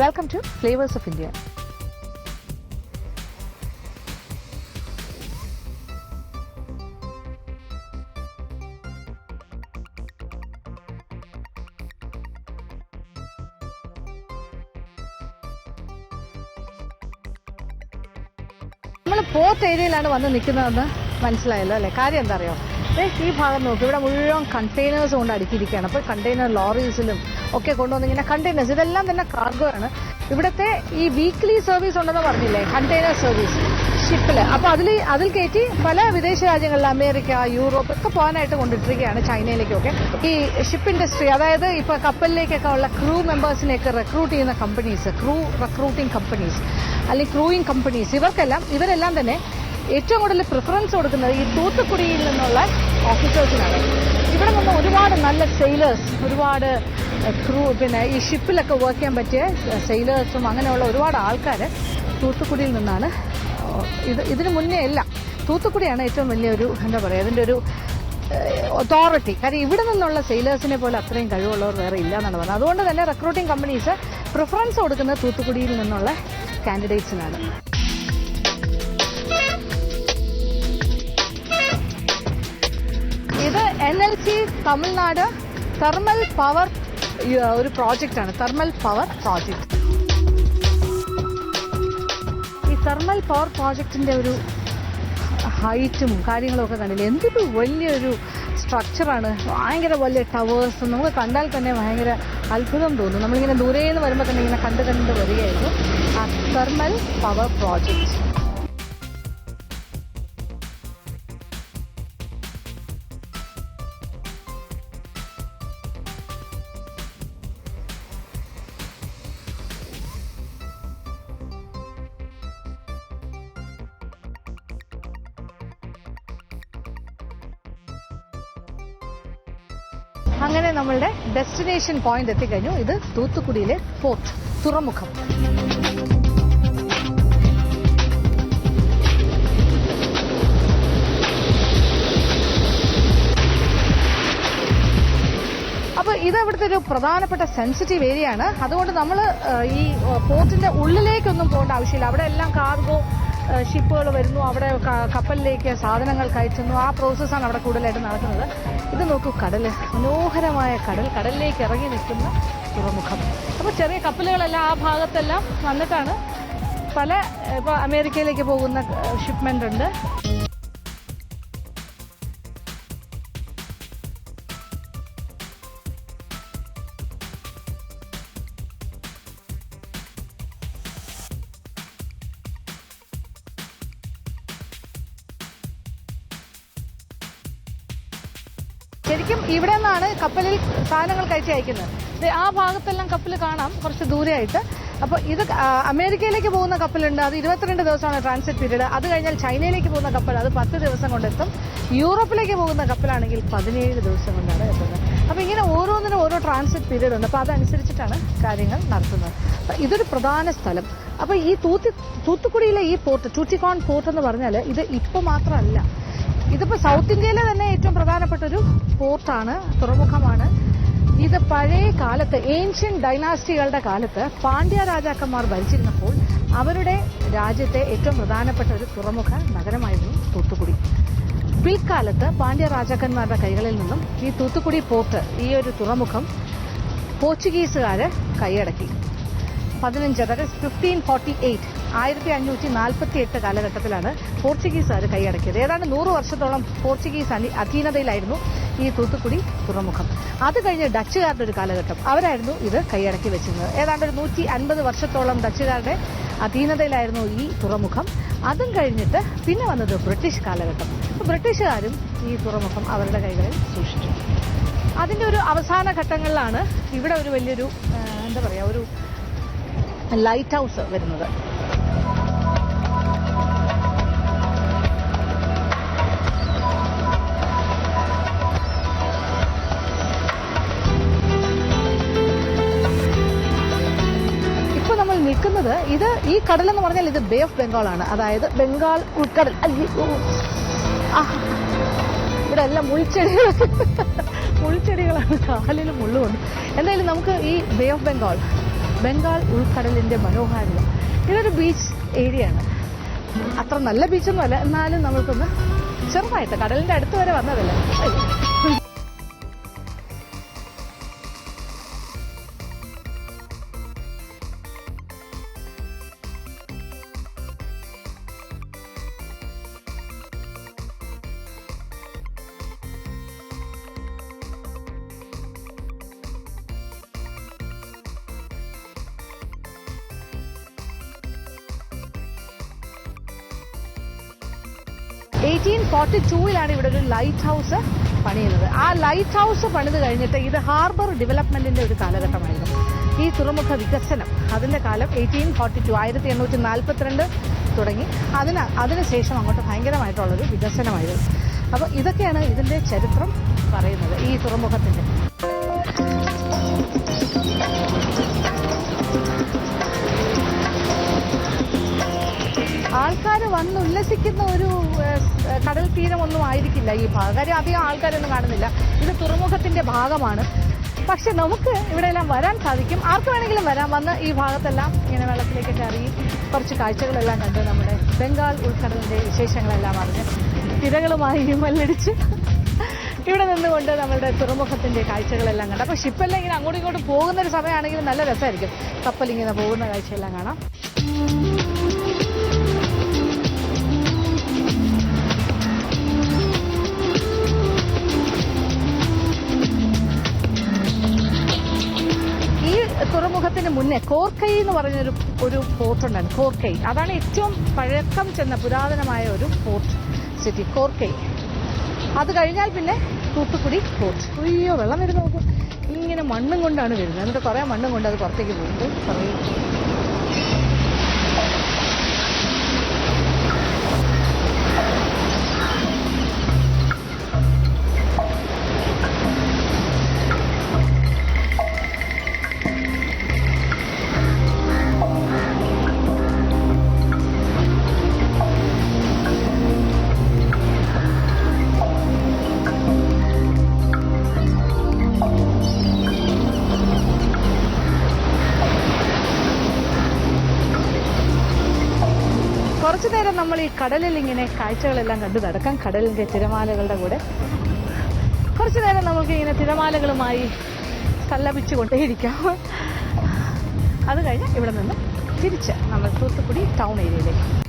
Welcome to Flavors of India. നമ്മൾ port ഏരിയയിലാണ് വന്ന് നിൽക്കുന്നതെന്ന് മനസ്സിലായല്ലോ അല്ലേ? കാര്യം എന്താ അറിയോ? ഈ ഭാഗം നോക്കി, ഇവിടെ മുഴുവൻ കണ്ടെയ്നേഴ്സ് കൊണ്ട് അടുക്കിയിരിക്കുകയാണ്. അപ്പോൾ കണ്ടെയ്നർ ലോറീസിലും ഒക്കെ കൊണ്ടുവന്നിങ്ങനെ കണ്ടെയ്നേഴ്സ്, ഇതെല്ലാം തന്നെ കാർഗോ ആണ്. ഇവിടുത്തെ ഈ വീക്ക്ലി സർവീസ് ഉണ്ടെന്ന് പറഞ്ഞില്ലേ, കണ്ടെയ്നർ സർവീസ് ഷിപ്പിൽ. അപ്പോൾ അതിൽ കയറ്റി പല വിദേശ രാജ്യങ്ങളിൽ, അമേരിക്ക, യൂറോപ്പ് ഒക്കെ പോകാനായിട്ട് കൊണ്ടിട്ടിരിക്കുകയാണ്, ചൈനയിലേക്കൊക്കെ. ഈ ഷിപ്പ് ഇൻഡസ്ട്രി, അതായത് ഇപ്പോൾ കപ്പലിലേക്കൊക്കെ ഉള്ള ക്രൂ മെമ്പേഴ്സിനെയൊക്കെ റിക്രൂട്ട് ചെയ്യുന്ന കമ്പനീസ്, ക്രൂ റിക്രൂട്ടിംഗ് കമ്പനീസ് അല്ലെങ്കിൽ ക്രൂയിങ് കമ്പനീസ്, ഇവരെല്ലാം തന്നെ ഏറ്റവും കൂടുതൽ പ്രിഫറൻസ് കൊടുക്കുന്നത് ഈ തൂത്തുക്കുടിയിൽ നിന്നുള്ള ഓഫീസേഴ്സിനാണ്. ഇവിടെ നിന്ന് ഒരുപാട് നല്ല സെയിലേഴ്സ്, ഒരുപാട് ക്രൂ, പിന്നെ ഈ ഷിപ്പിലൊക്കെ വർക്ക് ചെയ്യാൻ പറ്റിയ സെയിലേഴ്സും അങ്ങനെയുള്ള ഒരുപാട് ആൾക്കാർ തൂത്തുക്കുടിയിൽ നിന്നാണ്. ഇതിനു മുന്നേ എല്ലാം തൂത്തുക്കുടിയാണ് ഏറ്റവും വലിയൊരു, എന്താ പറയുക, അതിൻ്റെ ഒരു അതോറിറ്റി. കാര്യം ഇവിടെ നിന്നുള്ള സെയിലേഴ്സിനെ പോലെ അത്രയും കഴിവുള്ളവർ വേറെ ഇല്ല എന്നാണ് പറഞ്ഞത്. അതുകൊണ്ട് തന്നെ റിക്രൂട്ടിംഗ് കമ്പനീസ് പ്രിഫറൻസ് കൊടുക്കുന്നത് തൂത്തുക്കുടിയിൽ നിന്നുള്ള കാൻഡിഡേറ്റ്സിനാണ്. ഇത് NLC തമിഴ്നാട് തെർമൽ പവർ ഒരു പ്രോജക്റ്റാണ്, തെർമൽ പവർ പ്രോജക്റ്റ്. ഈ തെർമൽ പവർ പ്രോജക്റ്റിന്റെ ഒരു ഹൈറ്റും കാര്യങ്ങളും ഒക്കെ കണ്ടില്ലേ, എന്തൊരു വലിയൊരു സ്ട്രക്ചറാണ്, ഭയങ്കര വലിയ ടവേഴ്സ്. നമുക്ക് കണ്ടാൽ തന്നെ ഭയങ്കര അത്ഭുതം തോന്നും. നമ്മളിങ്ങനെ ദൂരെ നിന്ന് വരുമ്പോൾ തന്നെ ഇങ്ങനെ കണ്ട് വരികയായിരുന്നു ആ തെർമൽ പവർ പ്രോജക്റ്റ്. അങ്ങനെ നമ്മളുടെ ഡെസ്റ്റിനേഷൻ പോയിന്റ് എത്തിക്കഴിഞ്ഞു. ഇത് തൂത്തുക്കുടിയിലെ പോർട്ട്, തുറമുഖം. അപ്പോൾ ഇത് ഇവിടുത്തെ ഒരു പ്രധാനപ്പെട്ട സെൻസിറ്റീവ് ഏരിയ ആണ്. അതുകൊണ്ട് നമ്മൾ ഈ പോർട്ടിന്റെ ഉള്ളിലേക്കൊന്നും പോകേണ്ട ആവശ്യമില്ല. അവിടെ എല്ലാം കാർഗോ ഷിപ്പുകൾ വരുന്നു, അവിടെ കപ്പലിലേക്ക് സാധനങ്ങൾ കയറ്റുന്നു. ആ പ്രോസസ്സാണ് അവിടെ കൂടുതലായിട്ട് നടക്കുന്നത്. ഇത് നോക്കൂ, കടൽ, മനോഹരമായ കടൽ, കടലിലേക്ക് ഇറങ്ങി നിൽക്കുന്ന തുറമുഖം. അപ്പോൾ ചെറിയ കപ്പലുകളെല്ലാം ആ ഭാഗത്തെല്ലാം വന്നിട്ടാണ് ഇപ്പോൾ അമേരിക്കയിലേക്ക് പോകുന്ന ഷിപ്മെന്റ് ഉണ്ട്. ശരിക്കും ഇവിടെ നിന്നാണ് കപ്പലിൽ സാധനങ്ങൾ കയറ്റി അയക്കുന്നത്. ആ ഭാഗത്തെല്ലാം കപ്പൽ കാണാം കുറച്ച് ദൂരെയായിട്ട്. അപ്പോൾ ഇത് അമേരിക്കയിലേക്ക് പോകുന്ന കപ്പലുണ്ട്, അത് 22 ദിവസമാണ് ട്രാൻസിറ്റ് പീരീഡ്. അത് കഴിഞ്ഞാൽ ചൈനയിലേക്ക് പോകുന്ന കപ്പൽ അത് 10 ദിവസം കൊണ്ടെത്തും. യൂറോപ്പിലേക്ക് പോകുന്ന കപ്പലാണെങ്കിൽ 17 ദിവസം കൊണ്ടാണ് എത്തുന്നത്. അപ്പോൾ ഇങ്ങനെ ഓരോന്നിനും ഓരോ ട്രാൻസിറ്റ് പീരീഡ് ഉണ്ട്. അപ്പോൾ അതനുസരിച്ചിട്ടാണ് കാര്യങ്ങൾ നടത്തുന്നത്. ഇതൊരു പ്രധാന സ്ഥലം. അപ്പോൾ ഈ തൂത്തുക്കുടിയിലെ ഈ പോർട്ട്, ടൂറ്റിക്കോൺ പോർട്ട് എന്ന് പറഞ്ഞാൽ ഇത് ഇപ്പോൾ മാത്രമല്ല, ഇതിപ്പോൾ സൗത്ത് ഇന്ത്യയിലെ തന്നെ ഏറ്റവും പ്രധാനപ്പെട്ട ഒരു പോർട്ടാണ്, തുറമുഖമാണ്. ഇത് പഴയ കാലത്ത്, ഏൻഷ്യൻ ഡൈനാസ്റ്റികളുടെ കാലത്ത് പാണ്ഡ്യ രാജാക്കന്മാർ ഭരിച്ചിരുന്നപ്പോൾ അവരുടെ രാജ്യത്തെ ഏറ്റവും പ്രധാനപ്പെട്ട ഒരു തുറമുഖ നഗരമായിരുന്നു തൂത്തുക്കുടി. പിൽക്കാലത്ത് പാണ്ഡ്യ രാജാക്കന്മാരുടെ കൈകളിൽ നിന്നും ഈ തൂത്തുക്കുടി പോർട്ട്, ഈ ഒരു തുറമുഖം പോർച്ചുഗീസുകാർ കൈയടക്കി. 1548 കാലഘട്ടത്തിലാണ് പോർച്ചുഗീസുകാർ കൈയടക്കിയത്. ഏതാണ്ട് 100 വർഷത്തോളം പോർച്ചുഗീസ് അധീനതയിലായിരുന്നു ഈ തൂത്തുക്കുടി തുറമുഖം. അത് കഴിഞ്ഞ് ഡച്ചുകാരുടെ ഒരു കാലഘട്ടം, അവരായിരുന്നു ഇത് കൈയടക്കി വെച്ചിരുന്നത്. ഏതാണ്ട് ഒരു 150 വർഷത്തോളം ഡച്ചുകാരുടെ അധീനതയിലായിരുന്നു ഈ തുറമുഖം. അതും കഴിഞ്ഞിട്ട് പിന്നെ വന്നത് ബ്രിട്ടീഷ് കാലഘട്ടം. ബ്രിട്ടീഷുകാരും ഈ തുറമുഖം അവരുടെ കൈകളിൽ സൂക്ഷിച്ചു. അതിൻ്റെ ഒരു അവസാന ഘട്ടങ്ങളിലാണ് ഇവിടെ ഒരു വലിയൊരു, എന്താ പറയുക, ഒരു ലൈറ്റ് ഹൗസ് വരുന്നത്. ഇപ്പോൾ നമ്മൾ നിൽക്കുന്നത്, ഈ കടലെന്ന് പറഞ്ഞാൽ ഇത് ബേ ഓഫ് ബംഗാളാണ്. അതായത് ബംഗാൾ ഉൾക്കടൽ. ഇവിടെ എല്ലാം മുൾച്ചെടികളാണ്, കാലിൽ മുള്ളുകൊണ്ട്. എന്തായാലും നമുക്ക് ഈ ബേ ഓഫ് ബംഗാൾ ബംഗാൾ ഉൾക്കടലിന്റെ മനോഹാരിത. ഇതൊരു ബീച്ച് ഏരിയ ആണ്. അത്ര നല്ല ബീച്ചൊന്നും അല്ല, എന്നാലും നമ്മൾക്കൊന്ന് ചെറുതായിട്ട് കടലിന്റെ അടുത്ത് വരെ വന്നതല്ലേ. 1842 ഇവിടെ ഒരു ലൈറ്റ് ഹൗസ് പണിയുന്നത്. ആ ലൈറ്റ് ഹൗസ് പണിത് കഴിഞ്ഞിട്ട് ഇത് ഹാർബർ ഡെവലപ്മെന്റിന്റെ ഒരു കാലഘട്ടമായിരുന്നു. ഈ തുറമുഖ വികസനം അതിന്റെ കാലം 1842 1842 തുടങ്ങി. അതിനുശേഷം അങ്ങോട്ട് ഭയങ്കരമായിട്ടുള്ളൊരു വികസനമായിരുന്നു. അപ്പോൾ ഇതൊക്കെയാണ് ഇതിന്റെ ചരിത്രം പറയുന്നത് ഈ തുറമുഖത്തിന്റെ. ആൾക്കാർ വന്നുല്ലസിക്കുന്ന ഒരു കടൽ തീരമൊന്നും ആയിരിക്കില്ല ഈ ഭാഗം. കാര്യം അധികം ആൾക്കാരൊന്നും കാണുന്നില്ല. ഇത് തുറമുഖത്തിന്റെ ഭാഗമാണ്. പക്ഷെ നമുക്ക് ഇവിടെയെല്ലാം വരാൻ സാധിക്കും. ആർക്ക് വേണമെങ്കിലും വരാം. വന്ന് ഈ ഭാഗത്തെല്ലാം ഇങ്ങനെ വെള്ളത്തിലേക്കൊക്കെ ഇറങ്ങി കുറച്ച് കാഴ്ചകളെല്ലാം കണ്ട് നമ്മുടെ ബംഗാൾ ഉൾക്കടലിന്റെ വിശേഷങ്ങളെല്ലാം അറിഞ്ഞ് തിരകളുമായി മല്ലടിച്ച് ഇവിടെ നിന്നുകൊണ്ട് നമ്മളുടെ തുറമുഖത്തിന്റെ കാഴ്ചകളെല്ലാം കണ്ട്. അപ്പോൾ ഷിപ്പെല്ലാം ഇങ്ങനെ അങ്ങോട്ടും ഇങ്ങോട്ടും പോകുന്നൊരു സമയമാണെങ്കിലും നല്ല രസമായിരിക്കും. കപ്പലിങ്ങനെ പോകുന്ന കാഴ്ചയെല്ലാം കാണാം. തുറമുഖത്തിന് മുന്നേ കോർക്കൈ എന്ന് പറഞ്ഞൊരു പോർട്ടുണ്ടായിരുന്നു. കോർക്കൈ അതാണ് ഏറ്റവും പഴക്കം ചെന്ന പുരാതനമായ ഒരു പോർട്ട് സിറ്റി കോർക്കൈ. അത് കഴിഞ്ഞാൽ പിന്നെ തൂത്തുക്കുടി പോർട്ട്. അയ്യോ വെള്ളം വരുന്ന നോക്കും. ഇങ്ങനെ മണ്ണും കൊണ്ടാണ് വരുന്നത്. എന്നിട്ട് കുറേ മണ്ണും കൊണ്ട് അത് പുറത്തേക്ക് പോകുന്നത്. കുറേ കുറച്ചു നേരം നമ്മൾ ഈ കടലിൽ ഇങ്ങനെ കാഴ്ചകളെല്ലാം കണ്ടു നടക്കാം. കടലിന്റെ തിരമാലകളുടെ കൂടെ കുറച്ചു നേരം നമുക്ക് ഇങ്ങനെ തിരമാലകളുമായി സല്ലപിച്ചുകൊണ്ടേയിരിക്കാം. അത് കഴിഞ്ഞ് ഇവിടെ നിന്ന് തിരിച്ച് നമ്മൾ തൂത്തുക്കുടി ടൗൺ ഏരിയയിലേക്ക്.